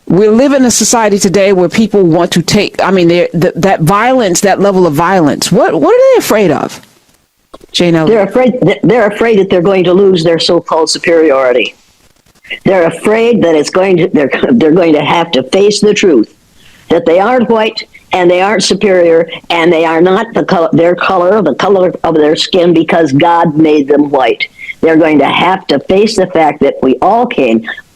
we live in a society today where people want to take, that violence, that level of violence. What are they afraid of, Jane Elliott? They're afraid that they're going to lose their so-called superiority. They're afraid that they're going to have to face the truth that they aren't white and they aren't superior and they are not the color of their skin because God made them white. They're going to have to face the fact that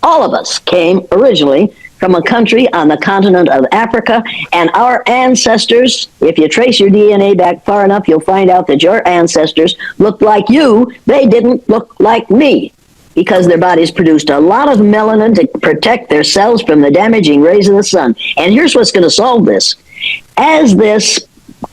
all of us came originally from a country on the continent of Africa, and our ancestors, if you trace your DNA back far enough, you'll find out that your ancestors looked like you. They didn't look like me, because their bodies produced a lot of melanin to protect their cells from the damaging rays of the sun. And here's what's going to solve this. As this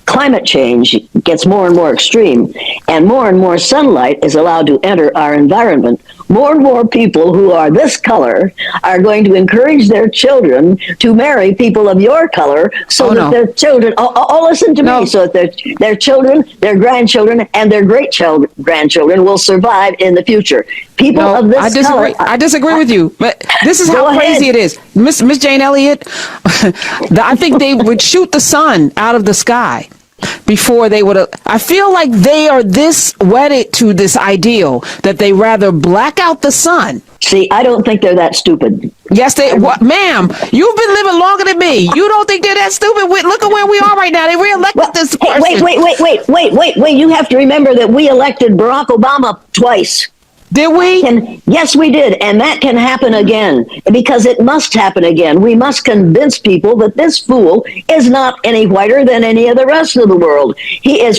climate change gets more and more extreme and more sunlight is allowed to enter our environment, more and more people who are this color are going to encourage their children to marry people of your color their children, listen to me, so that their children, their grandchildren, and their great-grandchildren will survive in the future. People of this color... I disagree with you, but this is how crazy it is. Miss Jane Elliott, I think they would shoot the sun out of the sky before they would. I feel like they are this wedded to this ideal that they rather black out the sun. See, I don't think they're that stupid. Yes, ma'am, you've been living longer than me. You don't think they're that stupid? Look at where we are right now. They reelected this person. Wait. You have to remember that we elected Barack Obama twice. Did we? Yes, we did. And that can happen again, because it must happen again. We must convince people that this fool is not any whiter than any of the rest of the world. He's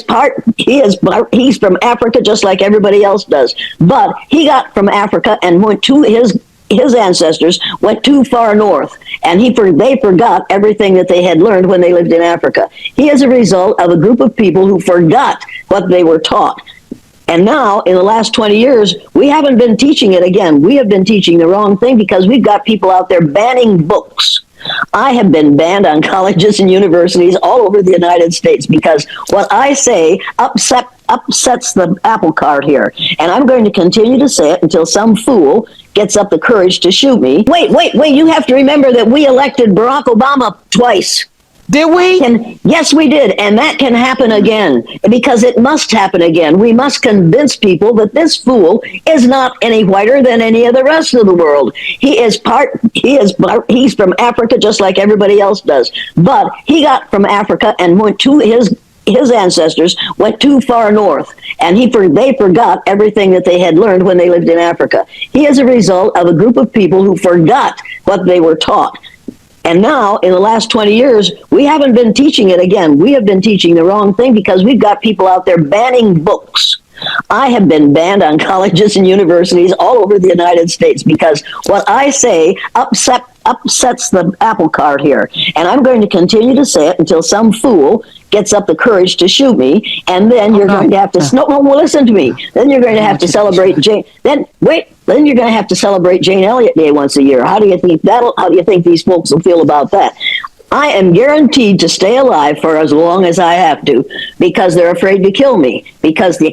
from Africa just like everybody else does. But he got from Africa and went to his ancestors went too far north, and they forgot everything that they had learned when they lived in Africa. He is a result of a group of people who forgot what they were taught. And now, in the last 20 years, we haven't been teaching it again. We have been teaching the wrong thing because we've got people out there banning books. I have been banned on colleges and universities all over the United States because what I say upsets the apple cart here. And I'm going to continue to say it until some fool gets up the courage to shoot me. Wait. You have to remember that we elected Barack Obama twice. Did we? Yes, we did. And that can happen again, because it must happen again. We must convince people that this fool is not any whiter than any of the rest of the world. He's from Africa just like everybody else does. But he got from Africa and went to his ancestors went too far north, and they forgot everything that they had learned when they lived in Africa. He is a result of a group of people who forgot what they were taught. And now, in the last 20 years, we haven't been teaching it again. We have been teaching the wrong thing because we've got people out there banning books. I have been banned on colleges and universities all over the United States because what I say upsets the apple cart here. And I'm going to continue to say it until some fool gets up the courage to shoot me, and then you're going to have to listen to me. Then you're going to have to celebrate Then you're going to have to celebrate Jane Elliott Day once a year. How do you think these folks will feel about that? I am guaranteed to stay alive for as long as I have to because they're afraid to kill me. Because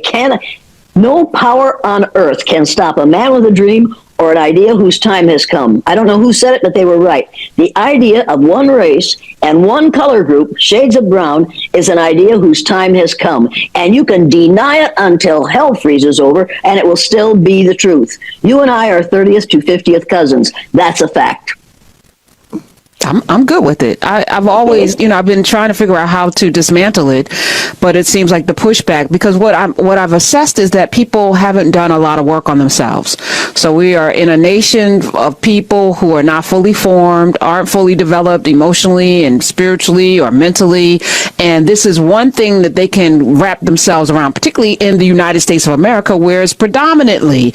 no power on earth can stop a man with a dream or an idea whose time has come. I don't know who said it, but they were right. The idea of one race and one color group, shades of brown, is an idea whose time has come. And you can deny it until hell freezes over, and it will still be the truth. You and I are 30th to 50th cousins. That's a fact. I'm good with it. I've always, I've been trying to figure out how to dismantle it, but it seems like the pushback, because what I've assessed is that people haven't done a lot of work on themselves. So we are in a nation of people who are not fully formed, aren't fully developed emotionally and spiritually or mentally. And this is one thing that they can wrap themselves around, particularly in the United States of America, where it's predominantly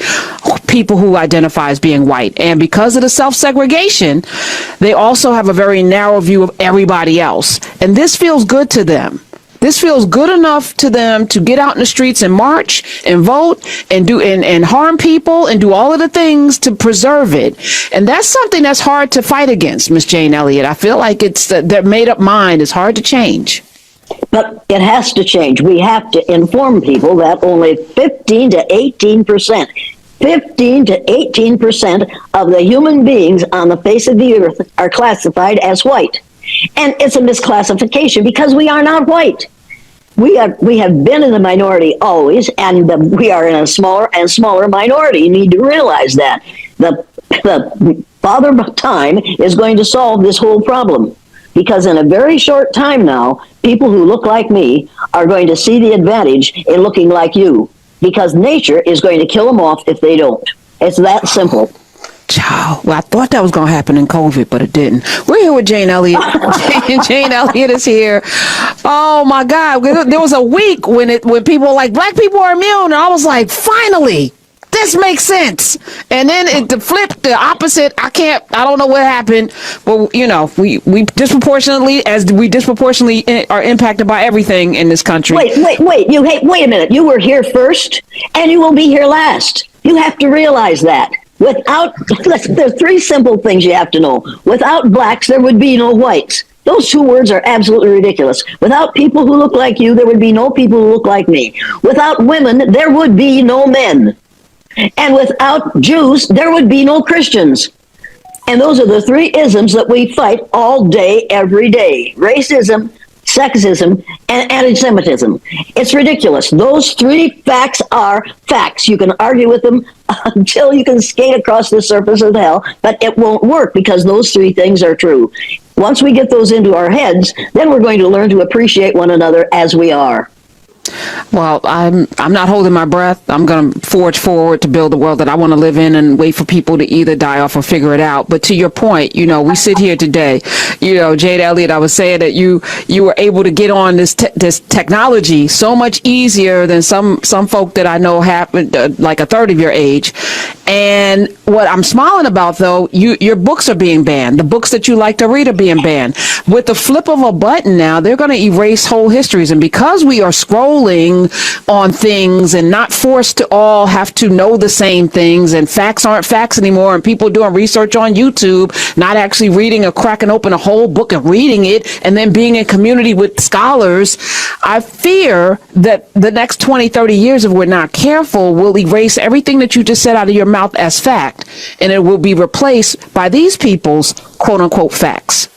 people who identify as being white. And because of the self-segregation, they also have a very narrow view of everybody else. And this feels good to them. This feels good enough to them to get out in the streets and march and vote and do and harm people and do all of the things to preserve it. And that's something that's hard to fight against, Miss Jane Elliott. I feel like it's their made up mind is hard to change. But it has to change. We have to inform people that only 15 to 18% 15 to 18% of the human beings on the face of the earth are classified as white. And it's a misclassification because we are not white. We have been in the minority always, and we are in a smaller and smaller minority. You need to realize that. The Father of Time is going to solve this whole problem. Because in a very short time now, people who look like me are going to see the advantage in looking like you. Because nature is going to kill them off if they don't. It's that simple. Child. Well, I thought that was going to happen in COVID, but it didn't. We're here with Jane Elliott. Jane Elliott is here. Oh my God! There was a week when people were like, "Black people are immune," and I was like, "Finally, this makes sense." And then it flipped the opposite. I don't know what happened, but we disproportionately are impacted by everything in this country. Wait a minute. You were here first, and you will be here last. You have to realize that. There's three simple things you have to know. Without blacks, there would be no whites. Those two words are absolutely ridiculous. Without people who look like you, there would be no people who look like me. Without women, there would be no men. And without Jews, there would be no Christians. And those are the three isms that we fight all day, every day. Racism, sexism, and anti-Semitism. It's ridiculous. Those three facts are facts. You can argue with them until you can skate across the surface of hell, but it won't work because those three things are true. Once we get those into our heads, then we're going to learn to appreciate one another as we are. Well, I'm not holding my breath. I'm going to forge forward to build the world that I want to live in and wait for people to either die off or figure it out. But to your point, we sit here today, Jade Elliott, I was saying that you were able to get on this technology so much easier than some folk that I know happened like a third of your age. And what I'm smiling about, though, your books are being banned. The books that you like to read are being banned. With the flip of a button now, they're going to erase whole histories. And because we are scrolling on things and not forced to all have to know the same things, and facts aren't facts anymore, and people doing research on YouTube, not actually reading or cracking open a whole book and reading it and then being in community with scholars, I fear that the next 20, 30 years, if we're not careful, will erase everything that you just said out of your mouth as fact, and it will be replaced by these people's quote unquote facts.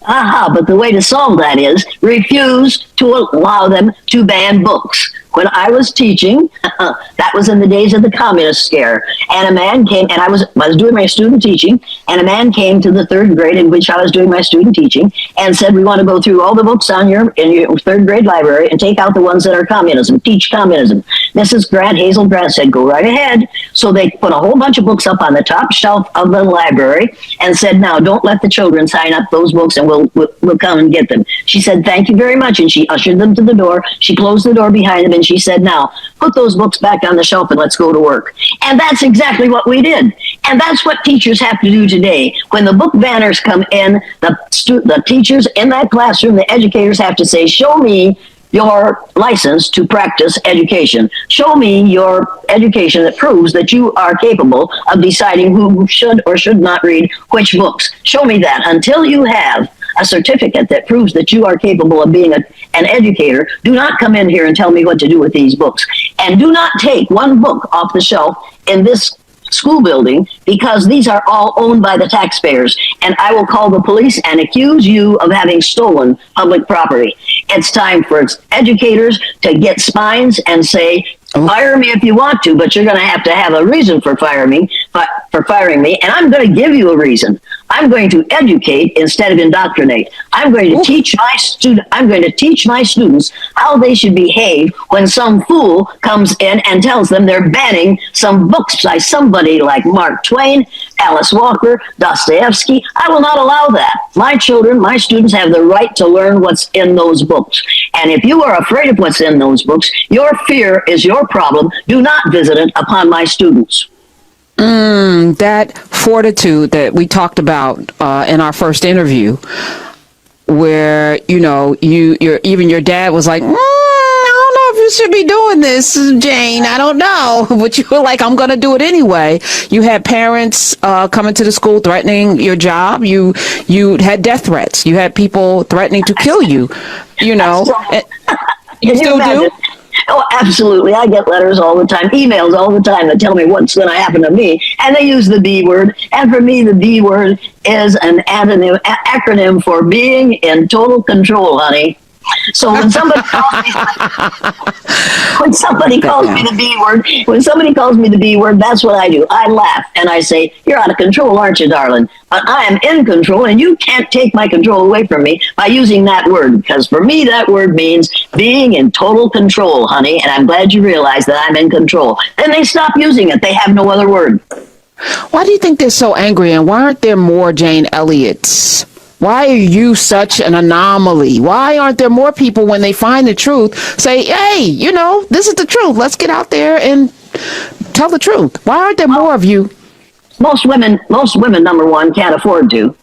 But the way to solve that is refuse to allow them to ban books. When I was teaching, that was in the days of the communist scare, and a man came, and I was doing my student teaching, and a man came to the third grade in which I was doing my student teaching and said, "We want to go through all the books in your third grade library and take out the ones that are communism, teach communism." Mrs. Grant, Hazel Grant, said, "Go right ahead." So they put a whole bunch of books up on the top shelf of the library and said, "Now, don't let the children sign up those books, and we'll come and get them." She said, "Thank you very much," and she ushered them to the door. She closed the door behind them, and she said, "Now, put those books back on the shelf and let's go to work." And that's exactly what we did. And that's what teachers have to do today. When the book banners come in, the teachers in that classroom, the educators have to say, "Show me your license to practice education. Show me your education that proves that you are capable of deciding who should or should not read which books. Show me that." Until you have a certificate that proves that you are capable of being an educator, do not come in here and tell me what to do with these books. And do not take one book off the shelf in this school building, because these are all owned by the taxpayers, and I will call the police and accuse you of having stolen public property. It's time for educators to get spines and say, "Fire me if you want to, but you're going to have a reason for firing me, and I'm going to give you a reason. I'm going to educate instead of indoctrinate. I'm going to teach my students how they should behave when some fool comes in and tells them they're banning some books by somebody like Mark Twain, Alice Walker, Dostoevsky. I will not allow that. My children, my students have the right to learn what's in those books. And if you are afraid of what's in those books, your fear is your problem. Do not visit it upon my students." That fortitude that we talked about in our first interview, where your dad was like, "I don't know if you should be doing this, Jane. I don't know," but you were like, "I'm going to do it anyway." You had parents coming to the school threatening your job. You had death threats. You had people threatening to kill you. You still do. Oh, absolutely. I get letters all the time, emails all the time that tell me what's going to happen to me. And they use the B word. And for me, the B word is an acronym for being in total control, honey. So when somebody calls me, when somebody calls me the B word, that's what I do. I laugh and I say, "You're out of control, aren't you, darling? But I am in control, and you can't take my control away from me by using that word, because for me, that word means being in total control, honey. And I'm glad you realize that I'm in control." Then they stop using it. They have no other word. Why do you think they're so angry, and why aren't there more Jane Elliots? Why are you such an anomaly? Why aren't there more people, when they find the truth, say, "Hey, this is the truth. Let's get out there and tell the truth"? Why aren't there more of you? Most women, number one, can't afford to,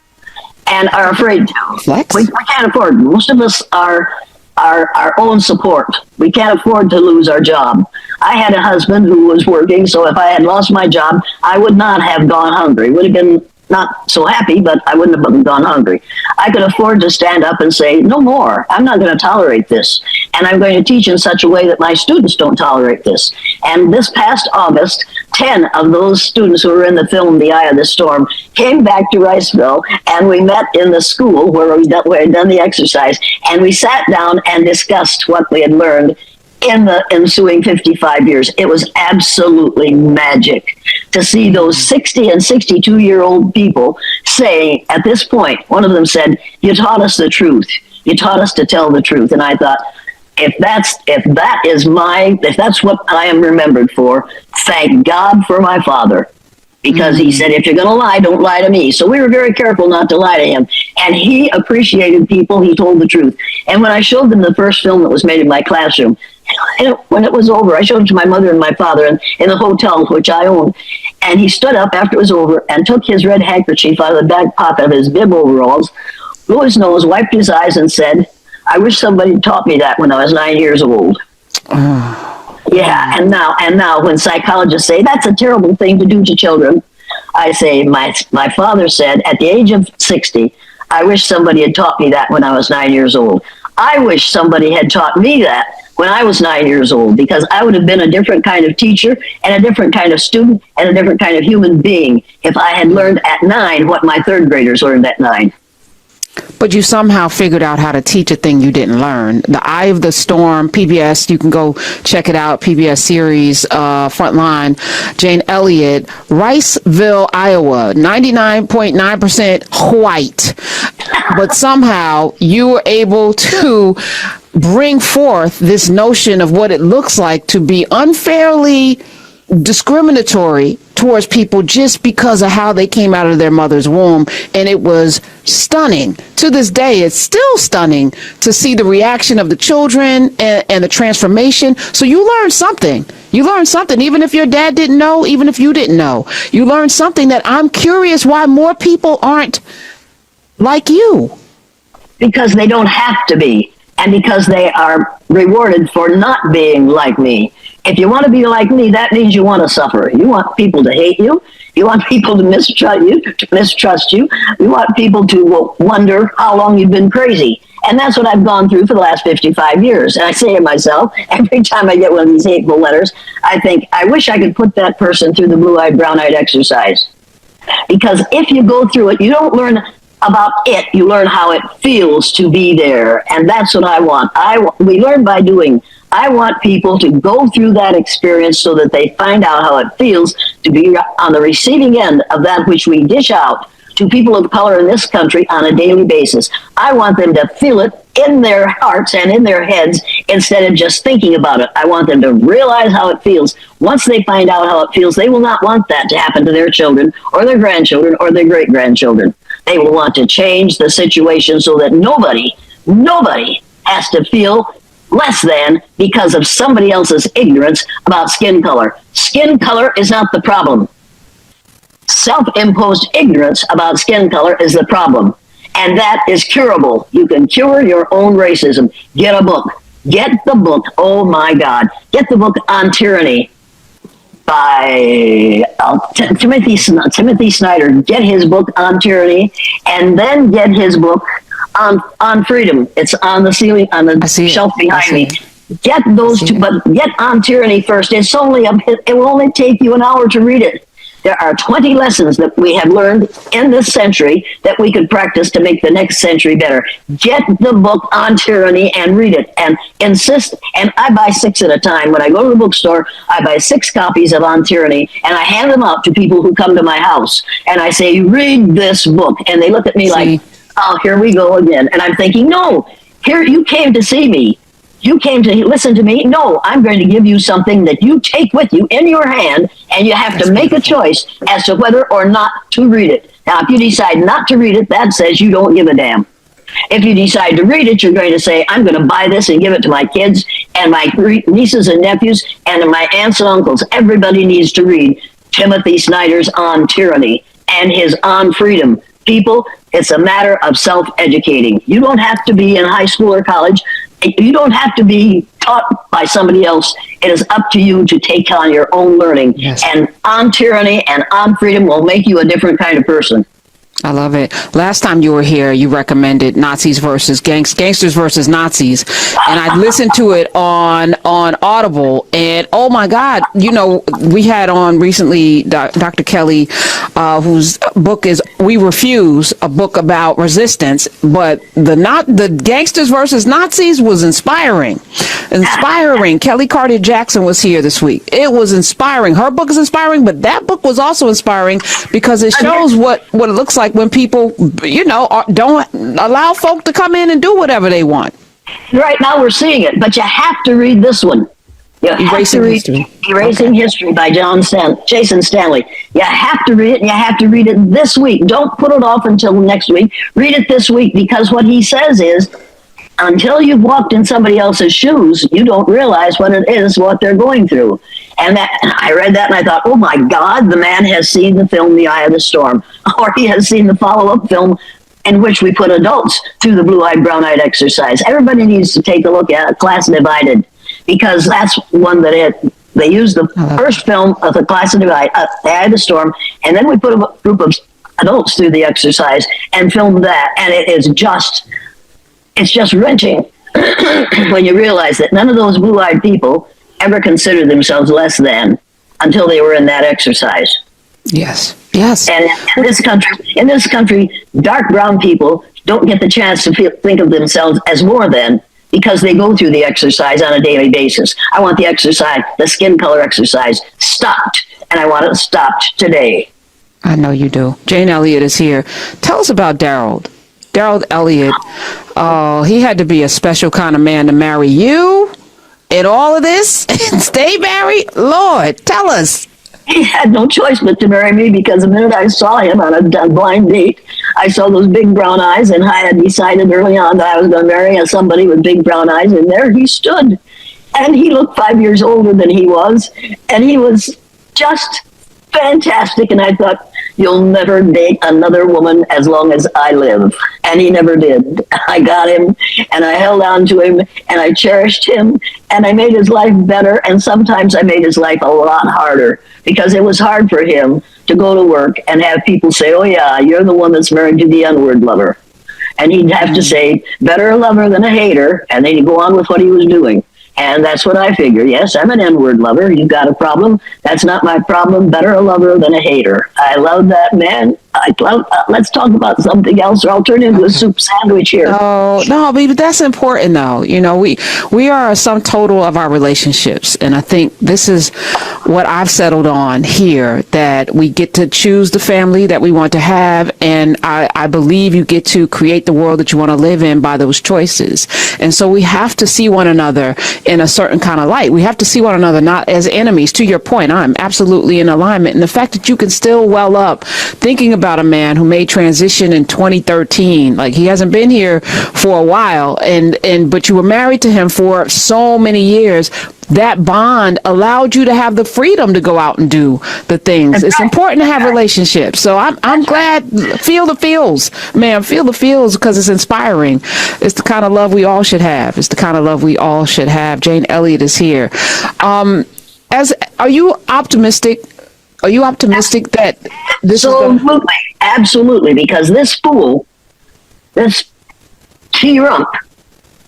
and are afraid to. Flex? We can't afford. Most of us are our own support. We can't afford to lose our job. I had a husband who was working, so if I had lost my job, I would not have gone hungry. Would have been not so happy, but I wouldn't have gone hungry. I could afford to stand up and say, "No more. I'm not going to tolerate this. And I'm going to teach in such a way that my students don't tolerate this." And this past August, 10 of those students who were in the film The Eye of the Storm came back to Riceville, and we met in the school where we had done the exercise, and we sat down and discussed what we had learned in the ensuing 55 years. It was absolutely magic to see those 60 and 62-year-old people say, at this point, one of them said, "You taught us the truth. You taught us to tell the truth." And I thought, if that's what I am remembered for, thank God for my father. Because he said, "If you're going to lie, don't lie to me." So we were very careful not to lie to him. And he appreciated people. He told the truth. And when I showed them the first film that was made in my classroom, when it was over, I showed it to my mother and my father in the hotel which I owned. And he stood up after it was over and took his red handkerchief out of the back pocket of his bib overalls, blew his nose, wiped his eyes, and said, "I wish somebody taught me that when I was 9 years old." Yeah, and now when psychologists say that's a terrible thing to do to children, I say, my father said at the age of 60, "I wish somebody had taught me that when I was 9 years old." I wish somebody had taught me that when I was 9 years old, because I would have been a different kind of teacher and a different kind of student and a different kind of human being if I had learned at 9 what my third graders learned at 9. But you somehow figured out how to teach a thing you didn't learn. The Eye of the Storm, PBS, you can go check it out, PBS series, Frontline, Jane Elliott, Riceville, Iowa, 99.9% white. But somehow you were able to bring forth this notion of what it looks like to be unfairly discriminatory towards people just because of how they came out of their mother's womb. And it was stunning. To this day, it's still stunning to see the reaction of the children and the transformation. So you learned something. You learned something, even if your dad didn't know, even if you didn't know. You learned something that I'm curious why more people aren't like you. Because they don't have to be, and because they are rewarded for not being like me. If you want to be like me, that means you want to suffer. You want people to hate you. You want people to mistrust you. You want people to wonder how long you've been crazy. And that's what I've gone through for the last 55 years. And I say to myself, every time I get one of these hateful letters, I think, I wish I could put that person through the blue-eyed, brown-eyed exercise. Because if you go through it, you don't learn about it, you learn how it feels to be there. And that's what I want. We learn by doing. I want people to go through that experience so that they find out how it feels to be on the receiving end of that which we dish out to people of color in this country on a daily basis. I want them to feel it in their hearts and in their heads instead of just thinking about it. I want them to realize how it feels. Once they find out how it feels, they will not want that to happen to their children or their grandchildren or their great-grandchildren. They will want to change the situation so that nobody has to feel less than because of somebody else's ignorance about skin color. Skin color is not the problem. Self-imposed ignorance about skin color is the problem. And that is curable. You can cure your own racism. Get a book. Get the book. Oh my God. Get the book on tyranny by Timothy Snyder. Get his book on tyranny, and then get his book on freedom. It's on the ceiling, on the shelf behind me. Get those two, but get On Tyranny first. It will only take you an hour to read it. There are 20 lessons that we have learned in this century that we could practice to make the next century better. Get the book On Tyranny and read it, and insist. And I buy 6 at a time. When I go to the bookstore, I buy 6 copies of On Tyranny, and I hand them out to people who come to my house. And I say, read this book. And they look at me like, oh, here we go again. And I'm thinking, no, here you came to see me. You came to listen to me. No, I'm going to give you something that you take with you in your hand, and you have to make a choice as to whether or not to read it. Now, if you decide not to read it, that says you don't give a damn. If you decide to read it, you're going to say, I'm going to buy this and give it to my kids and my nieces and nephews and my aunts and uncles. Everybody needs to read Timothy Snyder's On Tyranny and his On Freedom. People, it's a matter of self-educating. You don't have to be in high school or college. You don't have to be taught by somebody else. It is up to you to take on your own learning. Yes. And On Tyranny and On Freedom will make you a different kind of person. I love it. Last time you were here, you recommended Nazis versus Gangsters versus Nazis, and I listened to it on Audible, and oh my God, you know, we had on recently Dr. Kelly, whose book is We Refuse, a book about resistance, but the Gangsters versus Nazis was inspiring. Kelly Carter Jackson was here this week. It was inspiring. Her book is inspiring, but that book was also inspiring because it shows what it looks like when people, you know, don't allow folk to come in and do whatever they want. Right now we're seeing it, but you have to read this one. You have to read Erasing History by Jason Stanley. You have to read it, and you have to read it this week. Don't put it off until next week. Read it this week, because what he says is, until you've walked in somebody else's shoes, you don't realize what it is, what they're going through. And I read that and I thought, oh my God, the man has seen the film The Eye of the Storm, or he has seen the follow-up film in which we put adults through the blue-eyed, brown-eyed exercise. Everybody needs to take a look at Class Divided, because that's one that they used the first film of the Class Divided, The Eye of the Storm, and then we put a group of adults through the exercise and filmed that, and it's just wrenching when you realize that none of those blue-eyed people ever considered themselves less than until they were in that exercise. Yes. And in this country, dark brown people don't get the chance to think of themselves as more than, because they go through the exercise on a daily basis. I want the skin color exercise, stopped, and I want it stopped today. I know you do. Jane Elliott is here. Tell us about Daryl Elliott. Oh, he had to be a special kind of man to marry you in all of this and stay married. Lord, tell us. He had no choice but to marry me, because the minute I saw him on a blind date, I saw those big brown eyes, and I had decided early on that I was going to marry somebody with big brown eyes, and there he stood. And he looked 5 years older than he was, and he was just fantastic, and I thought, you'll never date another woman as long as I live. And he never did. I got him, and I held on to him, and I cherished him, and I made his life better, and sometimes I made his life a lot harder, because it was hard for him to go to work and have people say, oh yeah, you're the one that's married to the N-word lover. And he'd have to say, better a lover than a hater, and then he'd go on with what he was doing. And that's what I figure. Yes, I'm an N-word lover. You've got a problem. That's not my problem. Better a lover than a hater. I love that man. Let's talk about something else, or I'll turn into a soup sandwich here. No, but that's important, though. You know, we are a sum total of our relationships, and I think this is what I've settled on here, that we get to choose the family that we want to have, and I believe you get to create the world that you want to live in by those choices. And so we have to see one another in a certain kind of light. We have to see one another not as enemies. To your point, I'm absolutely in alignment. And the fact that you can still well up thinking about a man who made transition in 2013, like he hasn't been here for a while, but you were married to him for so many years. That bond allowed you to have the freedom to go out and do the things. It's important to have relationships. So I'm glad. Feel the feels, man. Feel the feels, because it's inspiring. It's the kind of love we all should have. Jane Elliott is here. Are you optimistic? Are you optimistic that this is absolutely, because this fool, this T-Rump,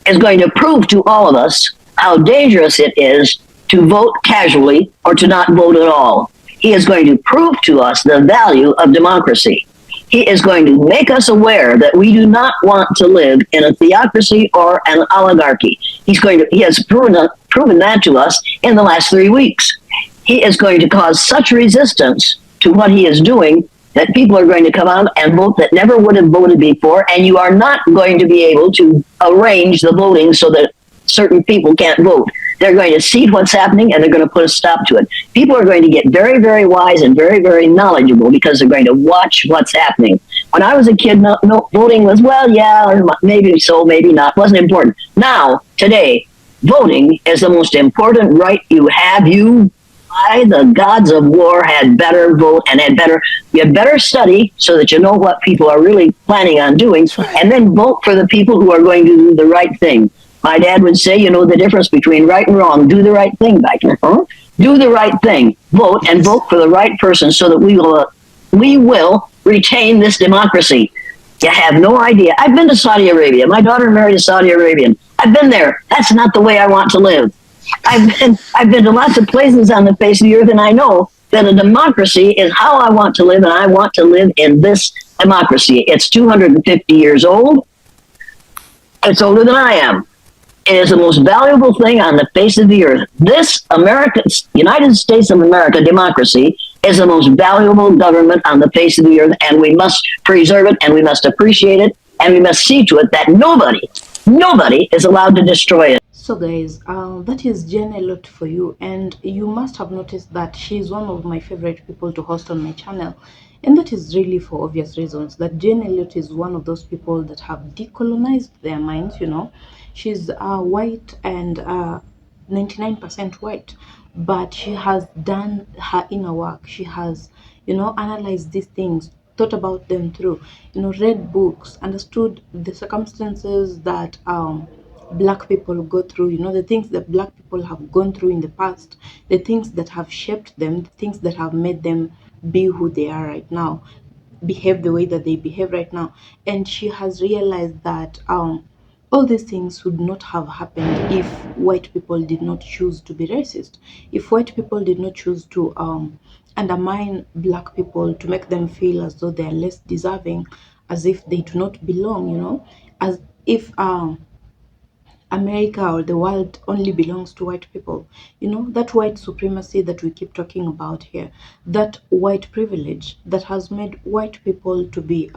is going to prove to all of us how dangerous it is to vote casually or to not vote at all. He is going to prove to us the value of democracy. He is going to make us aware that we do not want to live in a theocracy or an oligarchy. He has proven that to us in the last 3 weeks. He is going to cause such resistance to what he is doing that people are going to come out and vote that never would have voted before, and you are not going to be able to arrange the voting so that certain people can't vote. They're going to see what's happening and they're going to put a stop to it. People are going to get very, very wise and very, very knowledgeable because they're going to watch what's happening. When I was a kid, voting was, well, yeah, or maybe so, maybe not. Wasn't important. Now, today, voting is the most important right you have. You, by the gods of war, had better vote and you had better study so that you know what people are really planning on doing, and then vote for the people who are going to do the right thing. My dad would say, you know the difference between right and wrong. Do the right thing, Biker. Huh? Do the right thing. Vote and vote for the right person so that we will retain this democracy. You have no idea. I've been to Saudi Arabia. My daughter married a Saudi Arabian. I've been there. That's not the way I want to live. I've been to lots of places on the face of the earth, and I know that a democracy is how I want to live, and I want to live in this democracy. It's 250 years old. It's older than I am. It is the most valuable thing on the face of the earth. This United States of America democracy is the most valuable government on the face of the earth, and we must preserve it, and we must appreciate it, and we must see to it that nobody is allowed to destroy it. So guys, that is Jen ELLIOT for you, and you must have noticed that she's one of my favorite people to host on my channel, and that is really for obvious reasons. That Jen ELLIOT is one of those people that have decolonized their minds. She's white and 99% white, but she has done her inner work. She has, analyzed these things, thought about them through, read books, understood the circumstances that black people go through, the things that black people have gone through in the past, the things that have shaped them, the things that have made them be who they are right now, behave the way that they behave right now. And she has realized that all these things would not have happened if white people did not choose to be racist, if white people did not choose to undermine black people, to make them feel as though they are less deserving, as if they do not belong, as if America or the world only belongs to white people. That white supremacy that we keep talking about here, that white privilege that has made white people to be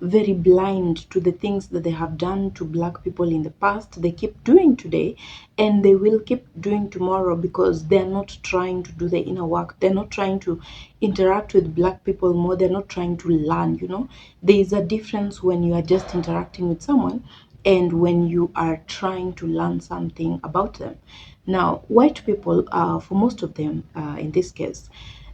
very blind to the things that they have done to black people in the past, they keep doing today, and they will keep doing tomorrow, because they're not trying to do the inner work. They're not trying to interact with black people more. They're not trying to learn. There is a difference when you are just interacting with someone and when you are trying to learn something about them. Now, white people, for most of them, in this case,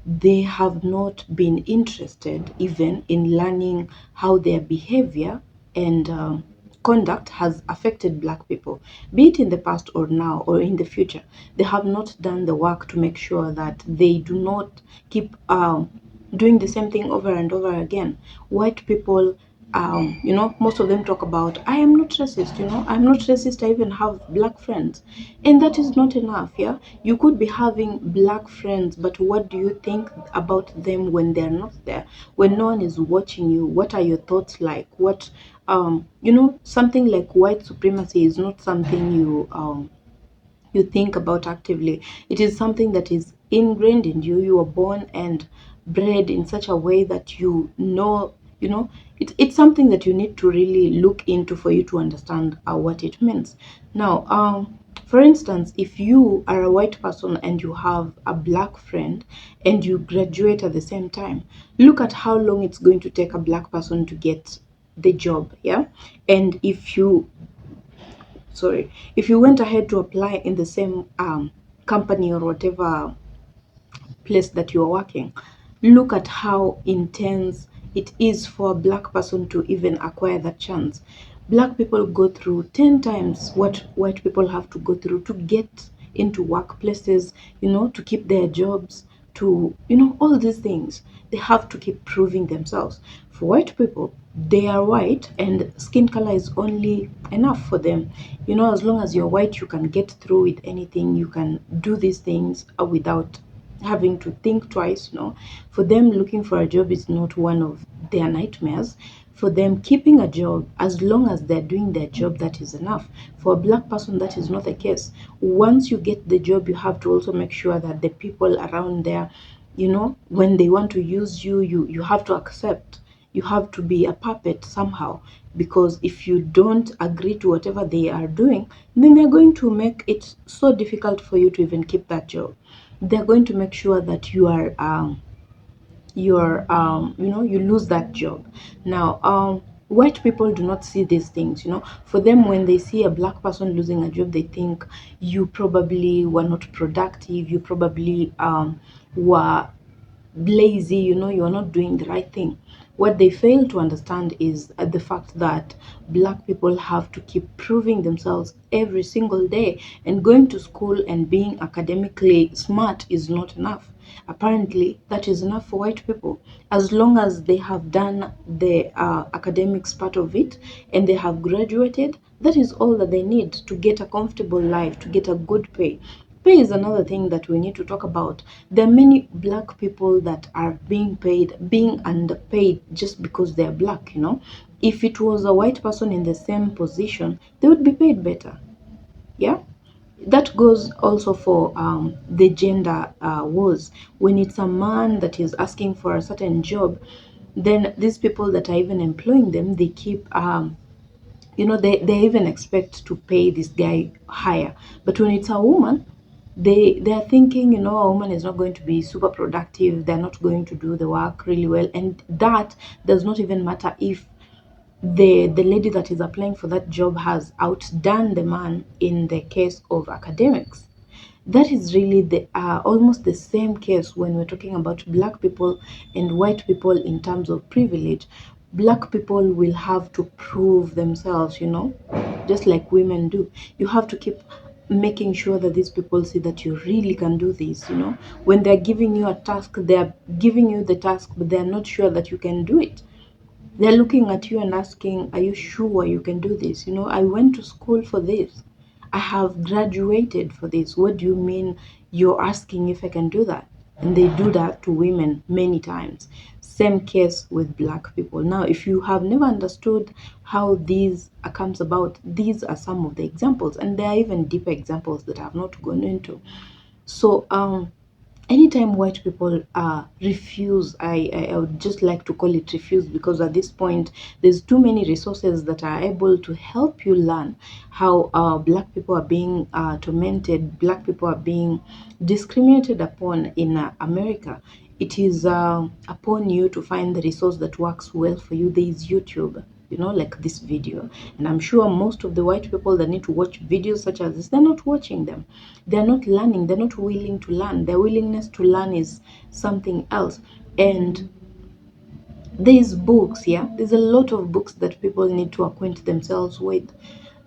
they have not been interested even in learning how their behavior and conduct has affected black people, be it in the past or now or in the future. They have not done the work to make sure that they do not keep doing the same thing over and over again. White people, most of them talk about, I am not racist, I'm not racist, I even have black friends. And that is not enough. Yeah, you could be having black friends, but what do you think about them when they're not there, when no one is watching you? What are your thoughts like? What something like white supremacy is not something you think about actively. It is something that is ingrained in you. You are born and bred in such a way that it's something that you need to really look into for you to understand what it means. Now, for instance, if you are a white person and you have a black friend and you graduate at the same time, look at how long it's going to take a black person to get the job. Yeah. And if you went ahead to apply in the same company or whatever place that you're working, look at how intense it is for a black person to even acquire that chance. Black people go through 10 times what white people have to go through to get into workplaces, to keep their jobs, to all these things. They have to keep proving themselves. For white people, they are white and skin color is only enough for them. As long as you're white, you can get through with anything. You can do these things without having to think twice. For them, looking for a job is not one of their nightmares. For them, keeping a job, as long as they're doing their job, that is enough. For a black person, that is not the case. Once you get the job, you have to also make sure that the people around there, when they want to use you, you have to accept. You have to be a puppet somehow, because if you don't agree to whatever they are doing, then they're going to make it so difficult for you to even keep that job. They're going to make sure that you lose that job. Now, white people do not see these things. For them, when they see a black person losing a job, they think you probably were not productive, you probably were lazy, you are not doing the right thing. What they fail to understand is the fact that black people have to keep proving themselves every single day, and going to school and being academically smart is not enough. Apparently, that is enough for white people. As long as they have done the academics part of it and they have graduated, that is all that they need to get a comfortable life, to get a good pay. Pay is another thing that we need to talk about. There are many black people that are being underpaid just because they're black. If it was a white person in the same position, they would be paid better. Yeah? That goes also for the gender wars. When it's a man that is asking for a certain job, then these people that are even employing them, they keep they even expect to pay this guy higher. But when it's a woman, they're thinking, a woman is not going to be super productive, they're not going to do the work really well, and that does not even matter if the lady that is applying for that job has outdone the man in the case of academics. That is really the almost the same case when we're talking about black people and white people in terms of privilege. Black people will have to prove themselves, just like women do. You have to keep making sure that these people see that you really can do this. When they're giving you a task, they're giving you the task, but they're not sure that you can do it. They're looking at you and asking, are you sure you can do this? I went to school for this. I have graduated for this. What do you mean you're asking if I can do that? And they do that to women many times. Same case with black people. Now, if you have never understood how these comes about, these are some of the examples, and there are even deeper examples that I have not gone into. So, anytime white people refuse, I would just like to call it refuse, because at this point there's too many resources that are able to help you learn how black people are being tormented, black people are being discriminated upon in America. It is upon you to find the resource that works well for you. There is YouTube, like this video. And I'm sure most of the white people that need to watch videos such as this, they're not watching them. They're not learning. They're not willing to learn. Their willingness to learn is something else. And there's books, yeah, there's a lot of books that people need to acquaint themselves with.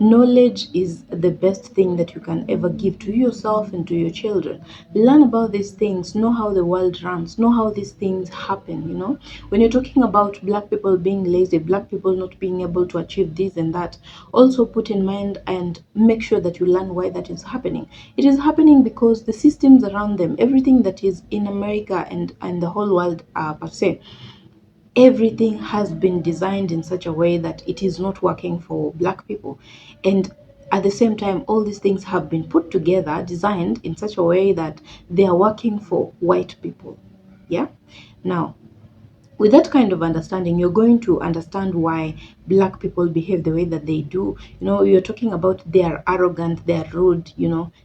Knowledge is the best thing that you can ever give to yourself and to your children. Learn about these things, know how the world runs, know how these things happen. When you're talking about black people being lazy, black people not being able to achieve this and that, also put in mind and make sure that you learn why that is happening. It is happening because the systems around them, everything that is in America and the whole world per se, everything has been designed in such a way that it is not working for black people. And at the same time, all these things have been put together, designed in such a way that they are working for white people. Yeah. Now, with that kind of understanding, you're going to understand why black people behave the way that they do. You're talking about they're arrogant, they're rude,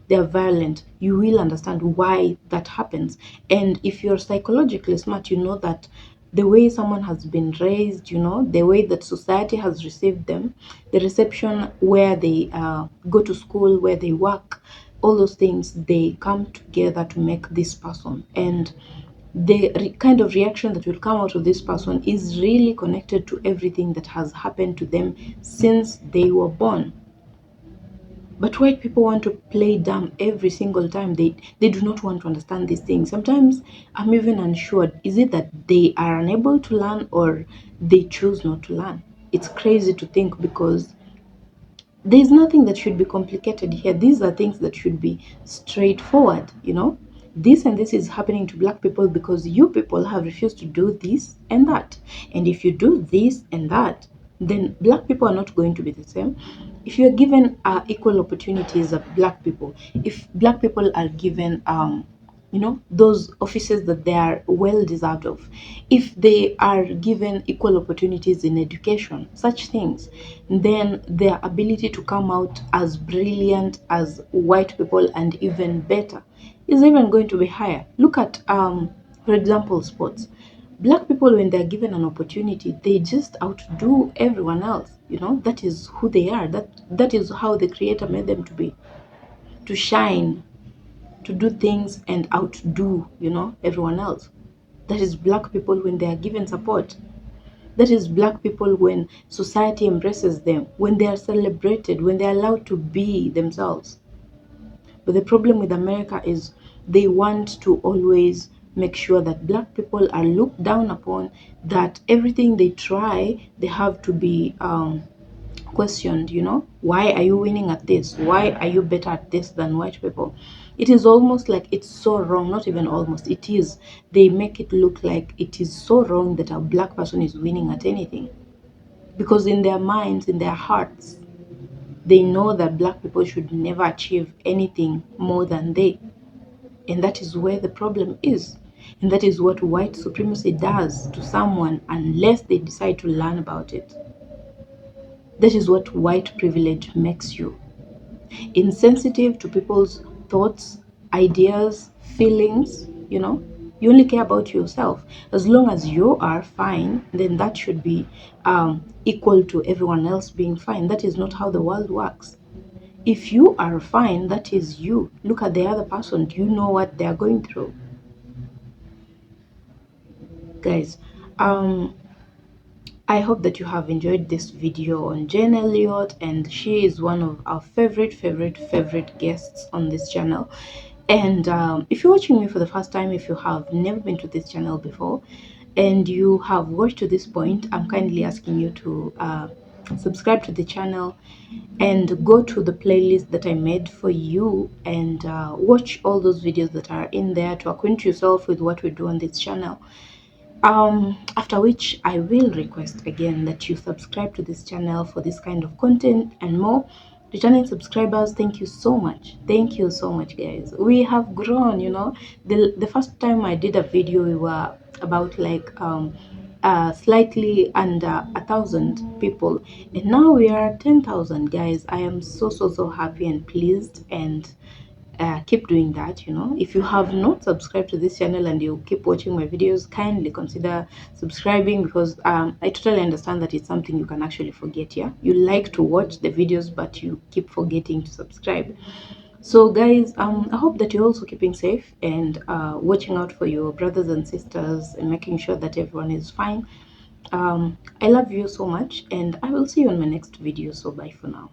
they're violent. You will understand why that happens. And if you're psychologically smart, you know that the way someone has been raised, the way that society has received them, the reception where they go to school, where they work, all those things, they come together to make this person. And the kind of reaction that will come out of this person is really connected to everything that has happened to them since they were born. But white people want to play dumb every single time. They do not want to understand these things. Sometimes I'm even unsure, is it that they are unable to learn or they choose not to learn? It's crazy to think, because there's nothing that should be complicated here. These are things that should be straightforward, you know. This and this is happening to black people because you people have refused to do this and that. And if you do this and that, then black people are not going to be the same. If you're given equal opportunities as black people, if black people are given you know, those offices that they are well deserved of, if they are given equal opportunities in education, such things, then their ability to come out as brilliant as white people and even better is even going to be higher. Look at for example, sports. Black people, when they're given an opportunity, they just outdo everyone else. You know, that is who they are. That is how the creator made them to be, to shine, to do things and outdo, you know, everyone else. That is black people when they are given support. That is black people when society embraces them, when they are celebrated, when they are allowed to be themselves. But the problem with America is they want to always make sure that black people are looked down upon, that everything they try, they have to be questioned, you know. Why are you winning at this? Why are you better at this than white people? It is almost like it's so wrong, not even almost, it is. They make it look like it is so wrong that a black person is winning at anything. Because in their minds, in their hearts, they know that black people should never achieve anything more than they. And that is where the problem is. And that is what white supremacy does to someone unless they decide to learn about it. That is what white privilege makes you: insensitive to people's thoughts, ideas, feelings, you know. You only care about yourself. As long as you are fine, then that should be equal to everyone else being fine. That is not how the world works. If you are fine, that is you. Look at the other person. Do you know what they are going through? Guys, um, I hope that you have enjoyed this video on Jane Elliott, and she is one of our favorite guests on this channel. And if you're watching me for the first time, if you have never been to this channel before and you have watched to this point, I'm kindly asking you to subscribe to the channel and go to the playlist that I made for you and watch all those videos that are in there to acquaint yourself with what we do on this channel. After which I will request again that you subscribe to this channel for this kind of content and more. Returning subscribers, thank you so much. Thank you so much, guys. We have grown, you know. The first time I did a video, we were about like slightly under 1,000 people, and now we are 10,000, guys. I am so happy and pleased, and keep doing that. You know, if you have not subscribed to this channel and you keep watching my videos, kindly consider subscribing, because I totally understand that it's something you can actually forget. Yeah, you like to watch the videos but you keep forgetting to subscribe. So guys, I hope that you're also keeping safe and watching out for your brothers and sisters and making sure that everyone is fine. I love you so much, and I will see you on my next video. So bye for now.